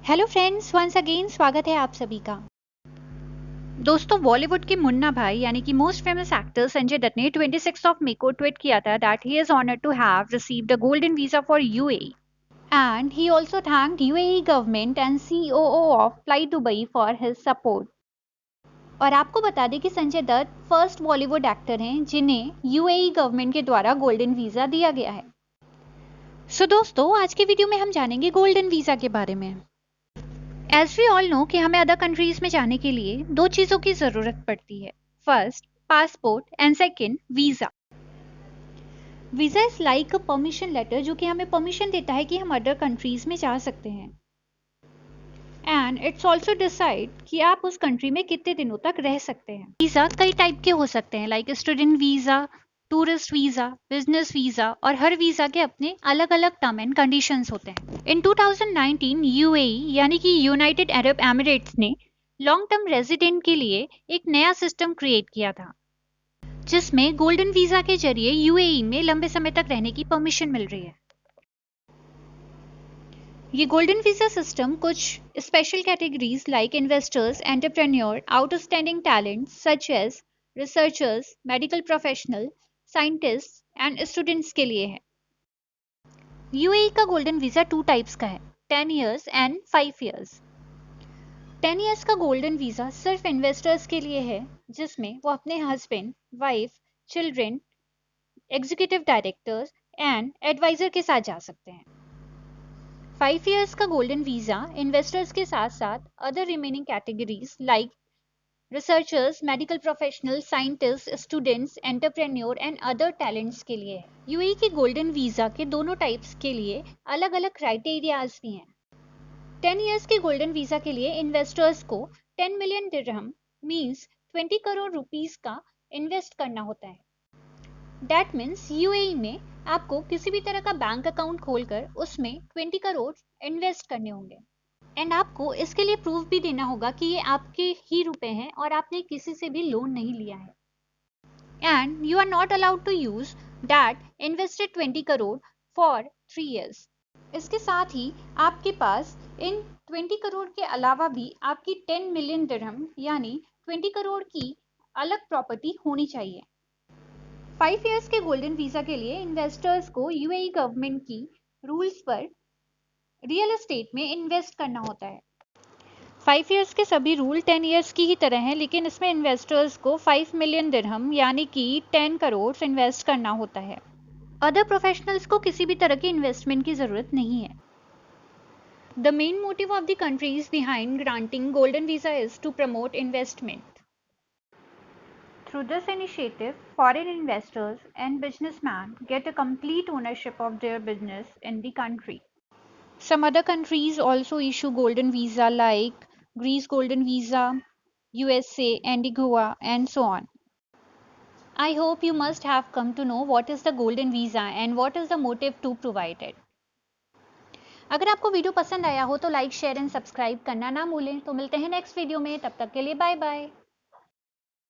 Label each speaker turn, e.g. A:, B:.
A: Hello friends, once again स्वागत है आप सभी का। दोस्तों, बॉलीवुड के मुन्ना भाई यानी कि most famous actor Sanjay Dutt ने 26 ऑफ मई को ट्वीट किया था that he is honoured to have received a golden visa for UAE and he also thanked UAE government and CEO of Fly Dubai for his support. और आपको बता दें कि Sanjay Dutt first Bollywood actor हैं जिन्हें यूएई गवर्नमेंट के द्वारा गोल्डन वीजा दिया गया है। सो दोस्तों, आज के वीडियो में हम जानेंगे गोल्डन वीजा के बारे में। एज वी ऑल नो कि हमें अदर कंट्रीज में जाने के लिए दो चीजों की जरूरत पड़ती है। First, passport and second, visa. Visa is like a permission letter जो कि हमें परमिशन देता है कि हम अदर कंट्रीज में जा सकते हैं। एंड इट्स ऑल्सो डिसाइड कि आप उस कंट्री में कितने दिनों तक रह सकते हैं। वीजा कई टाइप के हो सकते हैं, like student visa, tourist visa, business visa, और हर वीजा के अपने अलग अलग टर्म एंड कंडीशंस होते हैं। इन 2019 यूएई यानी कि यूनाइटेड अरब एमिरेट्स ने लॉन्ग टर्म रेजिडेंट के लिए एक नया सिस्टम क्रिएट किया था जिसमें गोल्डन वीजा के जरिए यूएई में लंबे समय तक रहने की परमिशन मिल रही है। ये गोल्डन वीजा सिस्टम कुछ special categories like investors, entrepreneur, outstanding talent such as researchers, medical professional, scientist and students के लिए है। यूएई का गोल्डन वीजा 2 टाइप्स का है, 10 इयर्स एंड 5 इयर्स। 10 इयर्स का गोल्डन वीजा सिर्फ इन्वेस्टर्स के लिए है जिसमें वो अपने husband, wife, children, executive directors and advisor के साथ जा सकते हैं। 5 इयर्स का गोल्डन वीजा इन्वेस्टर्स के साथ साथ other remaining categories like researchers, medical professional, scientist, students, entrepreneur and other talents के लिए है। यूएई के गोल्डन वीजा के दोनों टाइप्स के लिए अलग अलग क्राइटेरियाज भी हैं। 10 इयर्स के गोल्डन वीजा के लिए इन्वेस्टर्स को 10 मिलियन दिरहम मींस 20 करोड़ रुपीस का इन्वेस्ट करना होता है। दैट मीन्स यूएई में आपको किसी भी तरह का बैंक अकाउंट खोलकर उसमें 20 करोड़ इन्वेस्ट करने होंगे एंड आपको इसके लिए प्रूफ भी देना होगा कि ये आपके ही रुपए हैं और आपने किसी से भी लोन नहीं लिया है। And you are not allowed to use that invested 20 crore for 3 years. इसके साथ ही आपके पास इन 20 करोड़ के अलावा भी आपकी 10 मिलियन दिरहम यानी 20 करोड़ की अलग प्रॉपर्टी होनी चाहिए। 5 इयर्स के गोल्डन वीजा के लिए इन्वेस्टर्स को यूएई गवर्नमेंट की रूल्स पर रियल एस्टेट में इन्वेस्ट करना होता है। 5 इयर्स के सभी रूल 10 इयर्स की ही तरह हैं, लेकिन इसमें इन्वेस्टर्स को 5 मिलियन दिरहम यानी कि 10 करोड़ इन्वेस्ट करना होता है। अदर प्रोफेशनल्स को किसी भी तरह की इन्वेस्टमेंट की जरूरत नहीं है। The main motive of the countries behind granting golden visa is to promote investment. Through this initiative, foreign investors and businessmen get a complete ownership of their business in the country. Some other countries also issue golden visa like Greece golden visa, USA, Antigua, and so on. I hope you must have come to know what is the golden visa and what is the motive to provide it. अगर आपको video पसंद आया हो तो like, share and subscribe करना ना भूलें। तो मिलते हैं नेक्स्ट वीडियो में, तब तक के लिए बाय बाय।